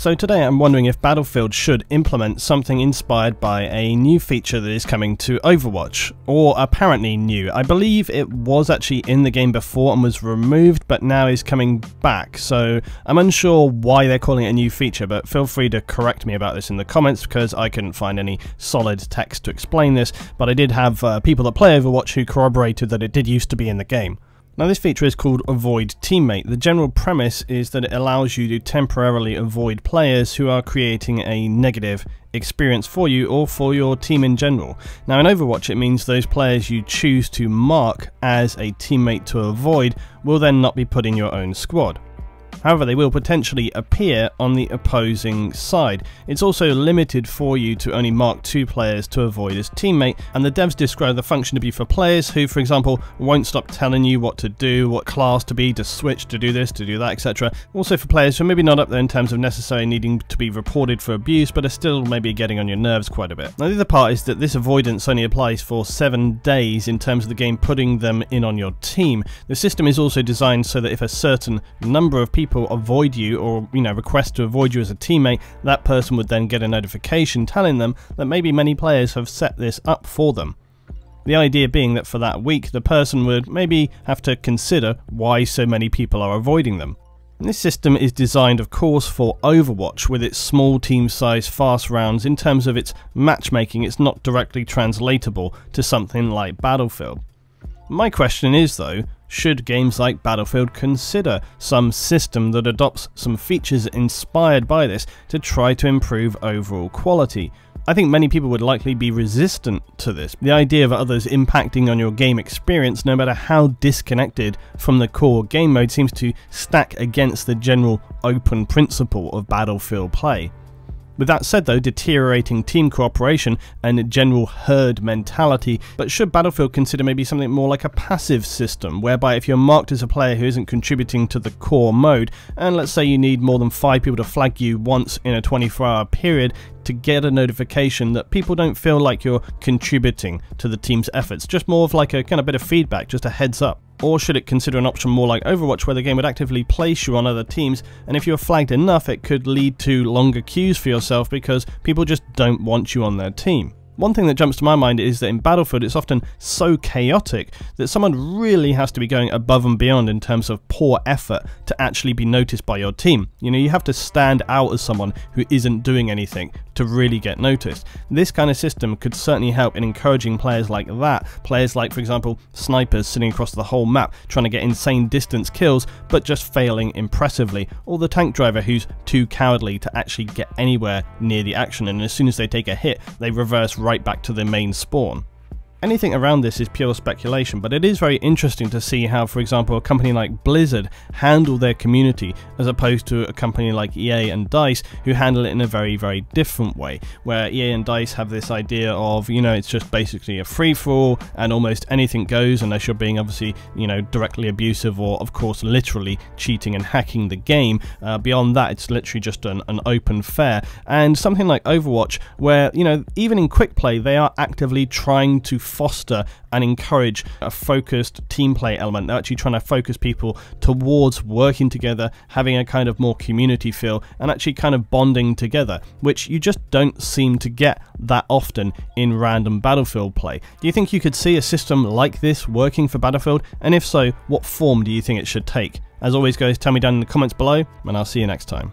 So today I'm wondering if Battlefield should implement something inspired by a new feature that is coming to Overwatch, or apparently new. I believe it was actually in the game before and was removed, but now is coming back, so I'm unsure why they're calling it a new feature, but feel free to correct me about this in the comments because I couldn't find any solid text to explain this, but I did have people that play Overwatch who corroborated that it did used to be in the game. Now this feature is called Avoid Teammate. The general premise is that it allows you to temporarily avoid players who are creating a negative experience for you or for your team in general. Now in Overwatch it means those players you choose to mark as a teammate to avoid will then not be put in your own squad. However, they will potentially appear on the opposing side. It's also limited for you to only mark 2 players to avoid as teammate, and the devs describe the function to be for players who, for example, won't stop telling you what to do, what class to be, to switch, to do this, to do that, etc. Also for players who are maybe not up there in terms of necessarily needing to be reported for abuse, but are still maybe getting on your nerves quite a bit. Now the other part is that this avoidance only applies for 7 days in terms of the game putting them in on your team. The system is also designed so that if a certain number of people avoid you or request to avoid you as a teammate, that person would then get a notification telling them that maybe many players have set this up for them. The idea being that for that week the person would maybe have to consider why so many people are avoiding them. And this system is designed of course for Overwatch with its small team size fast rounds. In terms of its matchmaking, it's not directly translatable to something like Battlefield. My question is though, should games like Battlefield consider some system that adopts some features inspired by this to try to improve overall quality? I think many people would likely be resistant to this. The idea of others impacting on your game experience, no matter how disconnected from the core game mode, seems to stack against the general open principle of Battlefield play. With that said though, deteriorating team cooperation and general herd mentality, but should Battlefield consider maybe something more like a passive system, whereby if you're marked as a player who isn't contributing to the core mode, and let's say you need more than 5 people to flag you once in a 24-hour period to get a notification that people don't feel like you're contributing to the team's efforts, just more of like a kind of bit of feedback, just a heads up. Or should it consider an option more like Overwatch where the game would actively place you on other teams, and if you're flagged enough it could lead to longer queues for yourself because people just don't want you on their team. One thing that jumps to my mind is that in Battlefield it's often so chaotic that someone really has to be going above and beyond in terms of poor effort to actually be noticed by your team. You have to stand out as someone who isn't doing anything to really get noticed. This kind of system could certainly help in encouraging players like that. Players like, for example, snipers sitting across the whole map trying to get insane distance kills but just failing impressively, or the tank driver who's too cowardly to actually get anywhere near the action, and as soon as they take a hit they reverse right back to the main spawn. Anything around this is pure speculation, but it is very interesting to see how, for example, a company like Blizzard handle their community as opposed to a company like EA and DICE who handle it in a very, very different way, where EA and DICE have this idea of, it's just basically a free-for-all and almost anything goes unless you're being obviously, directly abusive or, of course, literally cheating and hacking the game. Beyond that, it's literally just an open fair. And something like Overwatch, where, even in quick play, they are actively trying to foster and encourage a focused team play element. They're actually trying to focus people towards working together, having a kind of more community feel, and actually kind of bonding together, which you just don't seem to get that often in random Battlefield play. Do you think you could see a system like this working for Battlefield? And if so, what form do you think it should take? As always guys, tell me down in the comments below, and I'll see you next time.